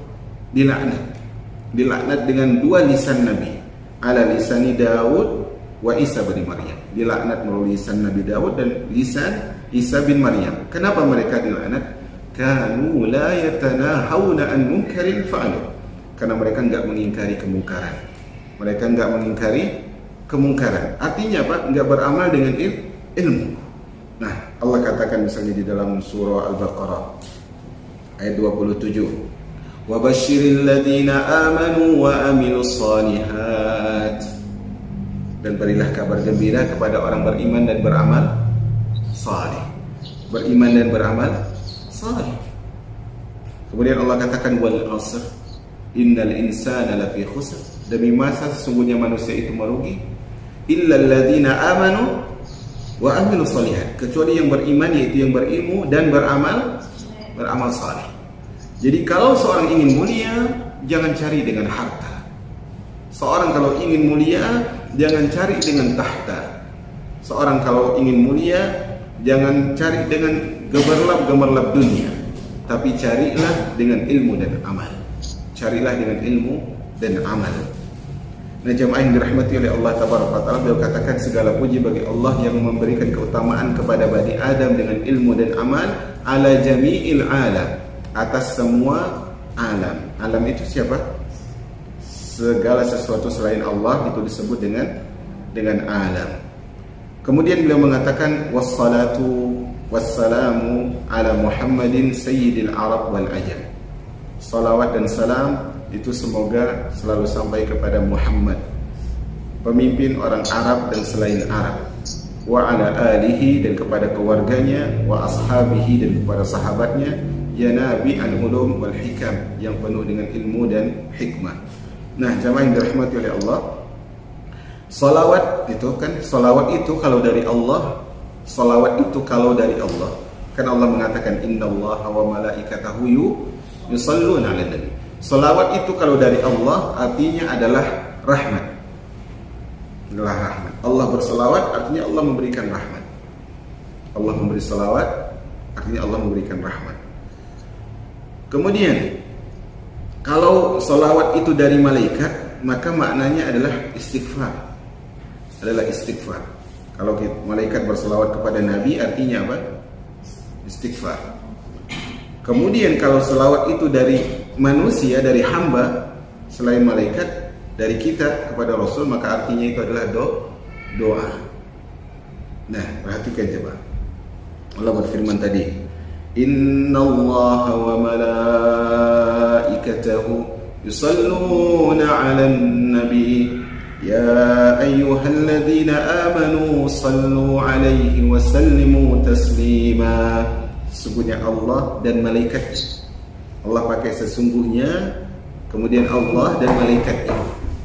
dilaknat dengan dua lisan Nabi, ala lisani Daud wa Isa bin Maryam. Dilaknat melalui lisan Nabi Daud dan lisan Isa bin Maryam. Kenapa mereka dilaknat? Kanu la yatanahawna an munkarin fa'alu. Karena mereka enggak mengingkari kemungkaran. Artinya apa? Enggak beramal dengan ilmu. Nah, Allah katakan misalnya di dalam surah Al-Baqarah ayat 27, wa basyiril ladzina amanu wa amilus shalihat. Dan berilah kabar gembira kepada orang beriman dan beramal saleh. Kemudian Allah katakan wal 'asr innal insana lafi khusr. Demi masa sesungguhnya manusia itu merugi, illal ladzina amanu wa amilus shalihat, kecuali yang beriman, yaitu yang berilmu dan beramal saleh. Jadi kalau seorang ingin mulia, jangan cari dengan harta. Seorang kalau ingin mulia, jangan cari dengan tahta. Seorang kalau ingin mulia, jangan cari dengan gemerlap dunia, tapi carilah dengan ilmu dan amal. Nah, jemaah yang dirahmati oleh Allah Tabaraka wa Ta'ala, beliau katakan segala puji bagi Allah yang memberikan keutamaan kepada Bani Adam dengan ilmu dan amal ala jami'il alam, atas semua alam. Alam itu siapa? Segala sesuatu selain Allah itu disebut dengan alam. Kemudian beliau mengatakan wassalatu wassalamu ala Muhammadin sayyidil Arab wal Ajam. Salawat dan salam itu semoga selalu sampai kepada Muhammad, pemimpin orang Arab dan selain Arab, wa ala alihi, dan kepada keluarganya, wa ashabihi, dan kepada sahabatnya, ya nabi al-ulum wal hikam, yang penuh dengan ilmu dan hikmah. Nah, jamaah yang dirahmati oleh Allah, salawat itu kalau dari Allah, kan Allah mengatakan innallaha wa malaikatahu yusalluna 'alan nabi. Salawat itu kalau dari Allah artinya adalah rahmat. Allah berselawat artinya Allah memberikan rahmat. Allah memberi salawat artinya Allah memberikan rahmat. Kemudian kalau salawat itu dari malaikat, maka maknanya adalah istighfar. Kalau malaikat berselawat kepada Nabi artinya apa? Istighfar. Kemudian kalau selawat itu dari manusia, dari hamba selain malaikat, dari kita kepada Rasul, maka artinya itu adalah doa. Nah, perhatikan coba. Allah berfirman tadi, innallaha wa malaikatahu yusalluna 'alan nabi ya ayyuhalladzina amanu sallu 'alaihi wa sallimu taslima. Sesungguhnya Allah dan malaikat. Allah pakai sesungguhnya, kemudian Allah dan malaikatnya.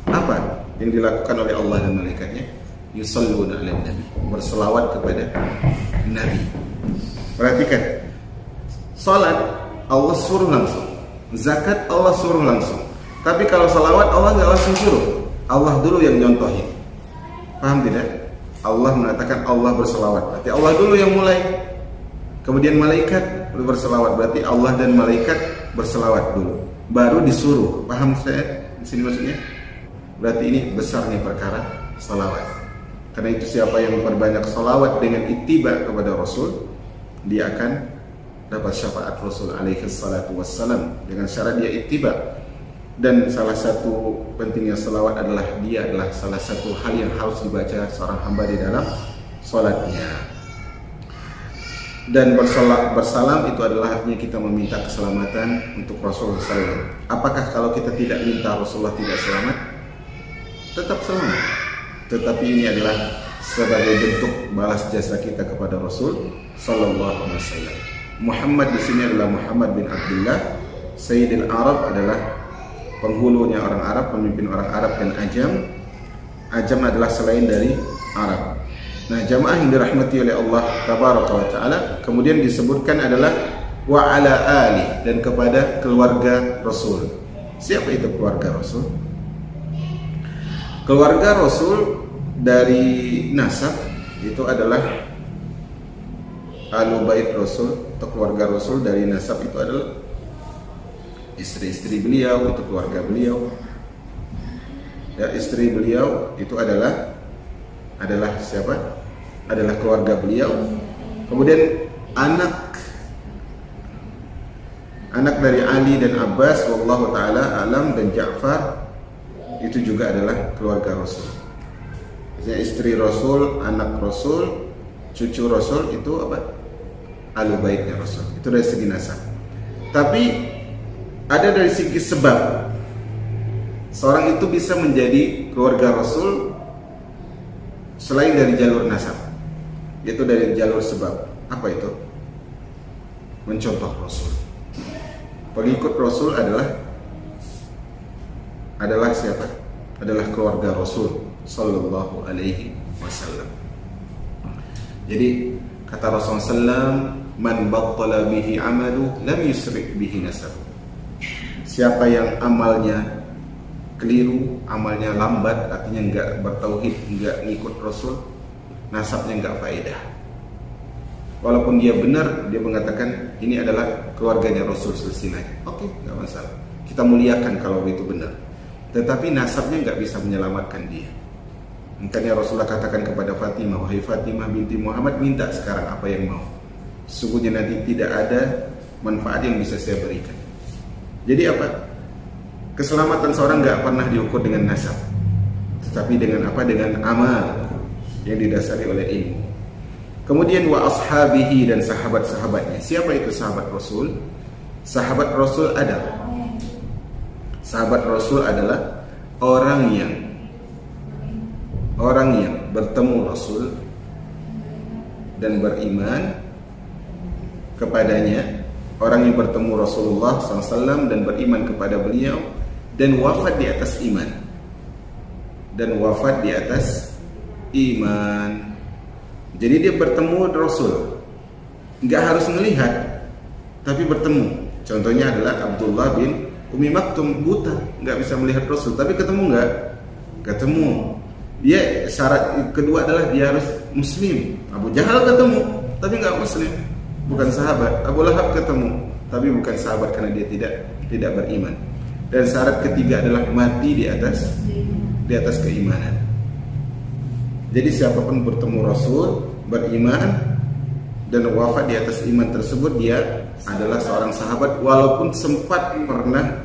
Apa yang dilakukan oleh Allah dan malaikatnya? Yusalluna 'alan nabi, berselawat kepada Nabi. Perhatikan, salat Allah suruh langsung, zakat Allah suruh langsung. Tapi kalau salawat Allah nggak langsung suruh, Allah dulu yang nyontohin. Paham tidak? Allah mengatakan Allah berselawat, berarti Allah dulu yang mulai. Kemudian malaikat berselawat, berarti Allah dan malaikat berselawat dulu, baru disuruh. Paham saya di sini maksudnya? Berarti ini besarnya perkara salawat. Karena itu siapa yang memperbanyak salawat dengan ittiba kepada Rasul, dia akan dapat syafaat Rasul alaihi salatu wassalam dengan syarat dia ittiba. Dan salah satu pentingnya salawat adalah dia adalah salah satu hal yang harus dibaca seorang hamba di dalam salatnya. Dan bersalam itu adalah artinya kita meminta keselamatan untuk Rasulullah SAW. Apakah kalau kita tidak minta Rasulullah tidak selamat? Tetap selamat. Tetapi ini adalah sebagai bentuk balas jasa kita kepada Rasul Sallallahu Alaihi Wasallam. Muhammad di sini adalah Muhammad bin Abdullah. Sayyidil Arab adalah penghulunya orang Arab, pemimpin orang Arab dan Ajam. Ajam adalah selain dari Arab. Nah, jamaah yang dirahmati oleh Allah Tabaraka wa Ta'ala, kemudian disebutkan adalah wa ala ali, dan kepada keluarga Rasul. Siapa itu keluarga Rasul? Keluarga Rasul dari nasab itu adalah Ahlul Bait Rasul, atau keluarga Rasul dari nasab itu adalah istri-istri beliau, itu keluarga beliau. Ya, istri beliau itu adalah siapa? Adalah keluarga beliau. Kemudian anak dari Ali dan Abbas, wallahu taala alam, dan Ja'far itu juga adalah keluarga Rasul. Maksudnya istri Rasul, anak Rasul, cucu Rasul itu apa? Ahlul Baitnya Rasul. Itu dari segi nasab. Tapi ada dari segi sebab. Seorang itu bisa menjadi keluarga Rasul selain dari jalur nasab, yaitu dari jalur sebab. Apa itu? Mencontoh Rasul. Pengikut Rasul adalah siapa? Adalah keluarga Rasul Sallallahu Alaihi Wasallam. Jadi kata Rasulullah SAW, man battala bihi amalu lam yusrik bihi nasab. Siapa yang amalnya keliru, amalnya lambat, artinya enggak bertauhid, enggak ngikut Rasul, nasabnya enggak faedah. Walaupun dia benar, dia mengatakan ini adalah keluarganya Rasul silsilah. Oke, enggak masalah. Kita muliakan kalau itu benar. Tetapi nasabnya enggak bisa menyelamatkan dia. Makanya Rasulullah katakan kepada Fatimah, wahai Fatimah binti Muhammad, minta sekarang apa yang mau. Sesungguhnya nanti tidak ada manfaat yang bisa saya berikan. Jadi apa? Keselamatan seorang nggak pernah diukur dengan nasab, tetapi dengan apa? Dengan amal yang didasari oleh ilmu. Kemudian wa ashabihi, dan sahabat-sahabatnya. Siapa itu sahabat Rasul? Sahabat Rasul adalah orang yang bertemu Rasul dan beriman kepadanya. Orang yang bertemu Rasulullah SAW dan beriman kepada beliau, dan wafat di atas iman. Jadi dia bertemu Rasul, nggak harus melihat, tapi bertemu. Contohnya adalah Abdullah bin Umi Maktum, buta, nggak bisa melihat Rasul, tapi ketemu nggak? Ketemu. Dia syarat kedua adalah dia harus Muslim. Abu Jahal ketemu, tapi nggak Muslim, bukan sahabat. Abu Lahab ketemu, tapi bukan sahabat karena dia tidak beriman. Dan syarat ketiga adalah mati di atas keimanan. Jadi siapapun bertemu Rasul, beriman dan wafat di atas iman tersebut, dia adalah seorang sahabat walaupun sempat pernah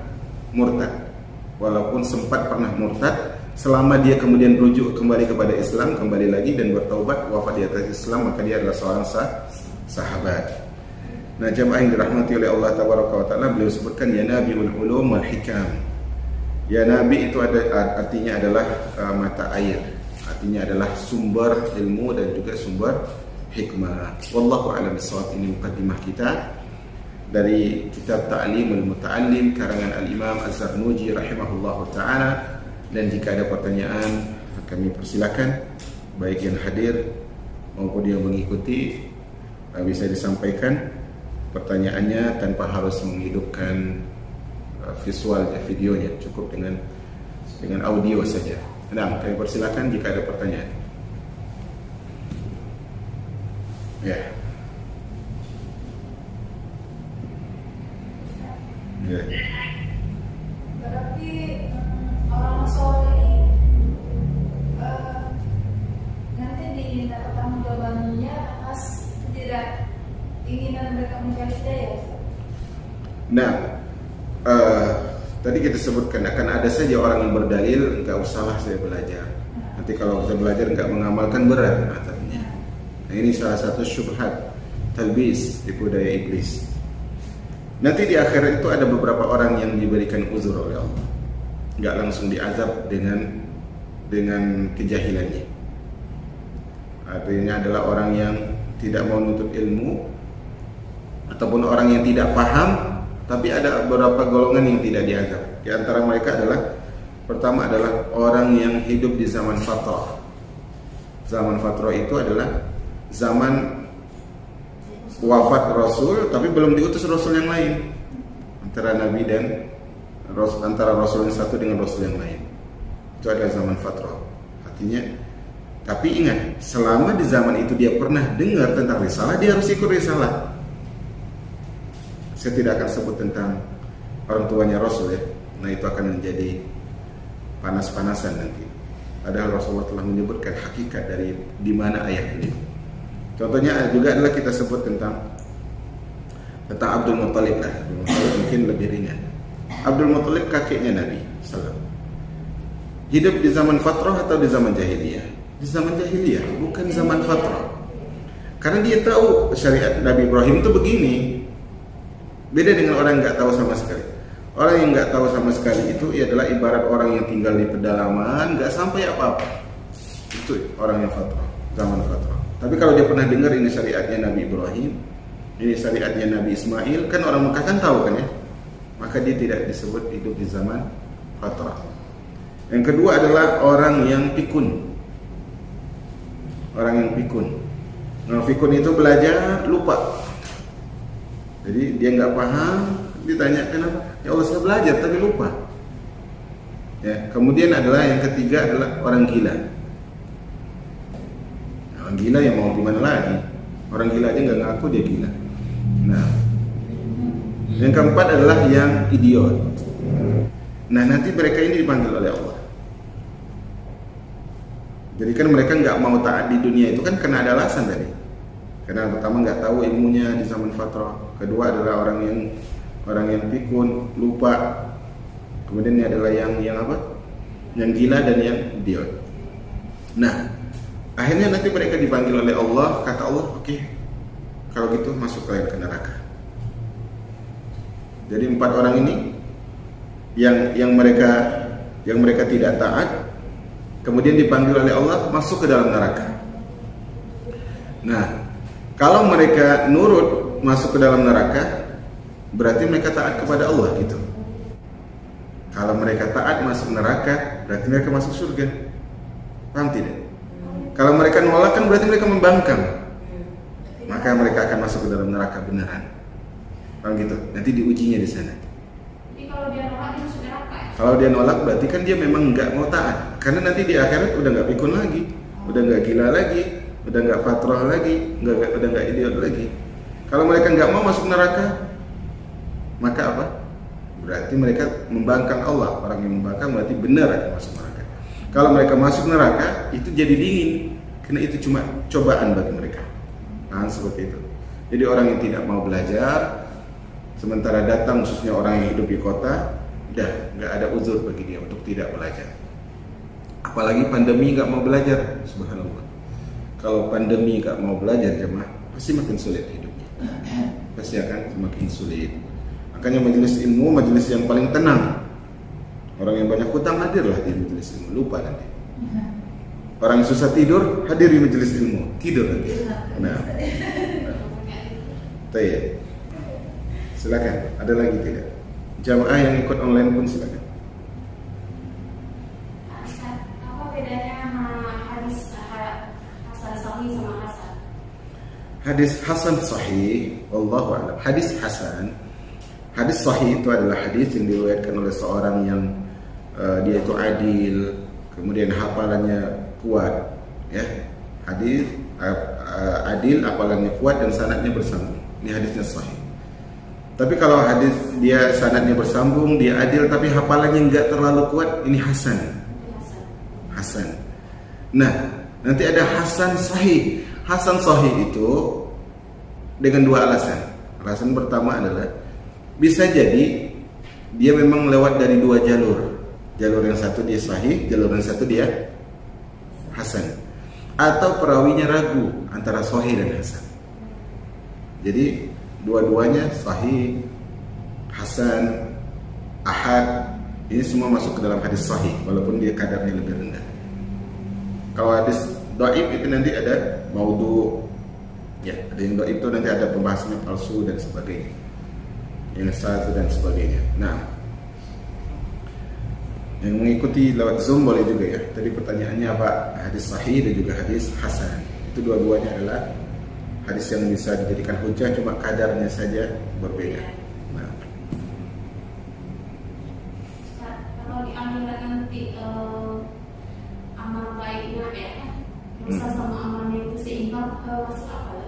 murtad. Selama dia kemudian rujuk kembali kepada Islam, kembali lagi dan bertaubat, wafat di atas Islam, maka dia adalah seorang sahabat. Nah, jamaah yang dirahmati oleh Allah Tabaraka wa Ta'ala, beliau sebutkan ya Nabiul Ulum wal Hikam. Ya Nabi itu artinya adalah mata air, artinya adalah sumber ilmu dan juga sumber hikmah. Wallahu a'lam bishawab. Ini mukaddimah kita dari kitab Ta'limul Muta'allim karangan Al-Imam Az-Zarnuji rahimahullahu ta'ala. Dan jika ada pertanyaan, kami persilakan, baik yang hadir maupun yang mengikuti, bisa disampaikan pertanyaannya tanpa harus menghidupkan visual videonya, cukup dengan audio saja. Nah, kami persilakan jika ada pertanyaan. Ya. Ya. Berarti orang soleh ini nanti diminta pertanggungjawabannya atas keinginan mereka mencari hidayah. Nah, tadi kita sebutkan akan ada saja orang yang berdalil nggak usahlah saya belajar. Nanti kalau saya belajar nggak mengamalkan berat katanya. Nah, ini salah satu syubhat talbis, tipu daya iblis. Nanti di akhirat itu ada beberapa orang yang diberikan uzur oleh Allah, nggak langsung diazab dengan kejahilannya. Artinya adalah orang yang tidak mau nuntut ilmu ataupun orang yang tidak paham, tapi ada beberapa golongan yang tidak diazab. Di antara mereka adalah pertama adalah orang yang hidup di zaman fatrah. Zaman fatrah itu adalah zaman wafat Rasul tapi belum diutus Rasul yang lain, antara Nabi dan antara Rasul yang satu dengan Rasul yang lain. Itu adalah zaman fatrah. Artinya, tapi ingat, selama di zaman itu dia pernah dengar tentang risalah, dia harus ikut risalah. Saya tidak akan sebut tentang orang tuanya Rasul ya. Nah, itu akan menjadi panas-panasan nanti. Padahal Rasulullah telah menyebutkan hakikat dari di mana ayat ini. Contohnya juga adalah kita sebut tentang Abdul Muttalib lah. Abdul Muttalib mungkin lebih ringan. Abdul Muttalib kakeknya Nabi SAW. Hidup di zaman fatrah atau di zaman jahiliyah? Di zaman jahiliyah, bukan zaman fatrah. Karena dia tahu syariat Nabi Ibrahim itu begini. Beda dengan orang yang nggak tahu sama sekali. Orang yang nggak tahu sama sekali itu adalah ibarat orang yang tinggal di pedalaman, nggak sampai apa-apa. Itu orang yang fatrah, zaman fatrah. Tapi kalau dia pernah dengar ini syariatnya Nabi Ibrahim, ini syariatnya Nabi Ismail, kan orang Mekah kan tahu kan ya, maka dia tidak disebut hidup di zaman fatrah. Yang kedua adalah orang yang pikun. Orang yang pikun. Nah, pikun itu belajar lupa. Jadi dia nggak paham, ditanya kenapa? Ya Allah saya belajar tapi lupa. Ya, kemudian adalah yang ketiga adalah orang gila. Orang gila yang mau gimana lagi? Orang gila aja nggak ngaku dia gila. Nah, yang keempat adalah yang idiot. Nah, nanti mereka ini dipanggil oleh Allah. Jadi kan mereka nggak mau taat di dunia itu kan karena ada alasan tadi. Karena pertama nggak tahu ilmunya di zaman fatrah. Kedua adalah orang yang pikun, lupa. Kemudian ini adalah yang apa? Yang gila dan yang idiot. Nah, akhirnya nanti mereka dipanggil oleh Allah, kata Allah, oke, kalau gitu masuk kalian ke neraka. Jadi 4 orang ini yang mereka tidak taat, kemudian dipanggil oleh Allah masuk ke dalam neraka. Nah, kalau mereka nurut masuk ke dalam neraka, berarti mereka taat kepada Allah gitu. Kalau mereka taat masuk neraka, berarti mereka masuk surga. Paham tidak? Kalau mereka nolak kan berarti mereka membangkang. Maka mereka akan masuk ke dalam neraka beneran. Paham gitu? Nanti diujinya di sana. Jadi kalau dia nolak dia masuk neraka. Kalau dia nolak berarti kan dia memang nggak mau taat. Karena nanti di akhirat udah nggak pikun lagi, udah nggak gila lagi, udah nggak fatrah lagi, udah nggak idiot lagi. Kalau mereka nggak mau masuk neraka, maka apa? Berarti mereka membangkang Allah. Orang yang membangkang berarti benar akan masuk neraka. Kalau mereka masuk neraka, itu jadi dingin, karena itu cuma cobaan bagi mereka. Nah, seperti itu. Jadi orang yang tidak mau belajar, sementara datang khususnya orang yang hidup di kota, udah nggak ada uzur bagi dia untuk tidak belajar. Apalagi pandemi nggak mau belajar, subhanallah. Kalau pandemi nggak mau belajar jemaah, pasti makin sulit hidupnya. Pasti akan semakin sulit. Makanya majelis ilmu, majelis yang paling tenang. Orang yang banyak hutang hadirlah di majelis ilmu, lupa nanti. Orang yang susah tidur hadir di majelis ilmu, tidur nanti. Nah, Tayyib. Silakan, ada lagi tidak? Jamaah yang ikut online pun silakan. Apa bedanya hadis Hasan Sahih sama Hasan? Hadis Hasan Sahih, wallahu a'lam. Hadis Hasan, hadis Sahih itu adalah hadis yang diriwayatkan oleh seorang yang dia itu adil, kemudian hafalannya kuat, ya. Hadis adil, hafalannya kuat dan sanadnya bersambung. Ini hadisnya sahih. Tapi kalau hadis dia sanadnya bersambung, dia adil tapi hafalannya enggak terlalu kuat, ini hasan. Hasan. Nah, nanti ada hasan sahih. Hasan sahih itu dengan 2 alasan. Alasan pertama adalah bisa jadi dia memang lewat dari dua jalur. Jalur yang satu dia sahih, jalur yang satu dia hasan. Atau perawinya ragu antara sahih dan hasan. Jadi dua-duanya sahih, hasan, ahad, ini semua masuk ke dalam hadis sahih walaupun dia kadarnya lebih rendah. Kalau hadis dhaif itu nanti ada maudhu, ya, ada yang dhaif itu nanti ada pembahasannya palsu dan sebagainya, yang satu dan sebagainya. Nah, yang mengikuti lewat Zoom boleh juga ya. Tadi pertanyaannya apa? Hadis sahih dan juga hadis hasan. Itu dua-duanya adalah hadis yang bisa dijadikan hujah, cuma kadarnya saja berbeda. Nah, kalau di akhirat nanti amal baiknya ya, dosa sama amalnya itu seimbang, masuk akal.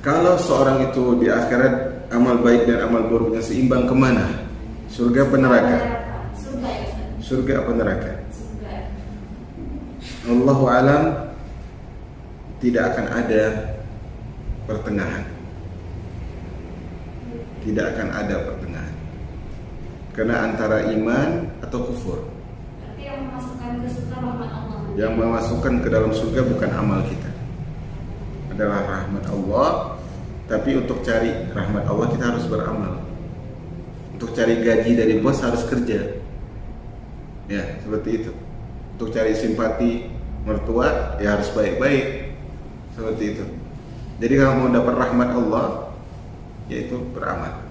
kalau seorang itu di akhirat amal baik dan amal buruknya seimbang, kemana? Surga apa neraka? Surga ya Ustaz. Surga apa neraka? Surga. Allahu alam, tidak akan ada pertengahan. Tidak akan ada pertengahan. Karena antara iman atau kufur. Berarti yang memasukkan ke surga rahmat Allah. Yang memasukkan ke dalam surga bukan amal kita, adalah rahmat Allah. Tapi untuk cari rahmat Allah kita harus beramal. Untuk cari gaji dari bos harus kerja. Ya, seperti itu. Untuk cari simpati mertua ya harus baik-baik. Seperti itu. Jadi kalau mau dapat rahmat Allah, yaitu beramal.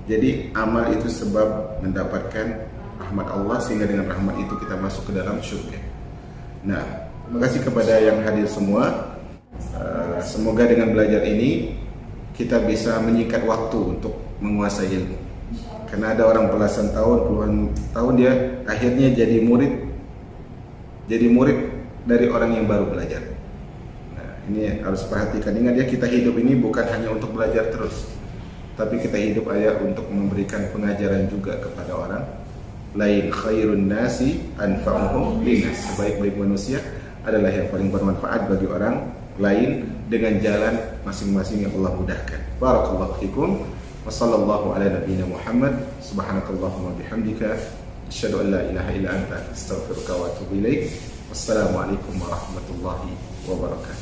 Jadi amal itu sebab mendapatkan rahmat Allah, sehingga dengan rahmat itu kita masuk ke dalam surga. Nah, terima kasih kepada yang hadir semua. Semoga dengan belajar ini kita bisa menyikat waktu untuk menguasai ilmu. Karena ada orang belasan tahun, puluhan tahun dia akhirnya jadi murid dari orang yang baru belajar. Nah, ini harus perhatikan. Ingat ya, kita hidup ini bukan hanya untuk belajar terus, tapi kita hidup untuk memberikan pengajaran juga kepada orang lain. Khairun nasi anfa'uhum linnas. Sebaik-baik manusia adalah yang paling bermanfaat bagi orang lain dengan jalan masing-masing yang Allah mudahkan. Barakallahu fikum. Wa sallallahu ala nabiyyina Muhammad. Subhanakallahumma bihamdika asyhadu an la ilaha illa anta astaghfiruka wa atubu ilaik. Wassalamualaikum warahmatullahi wabarakatuh.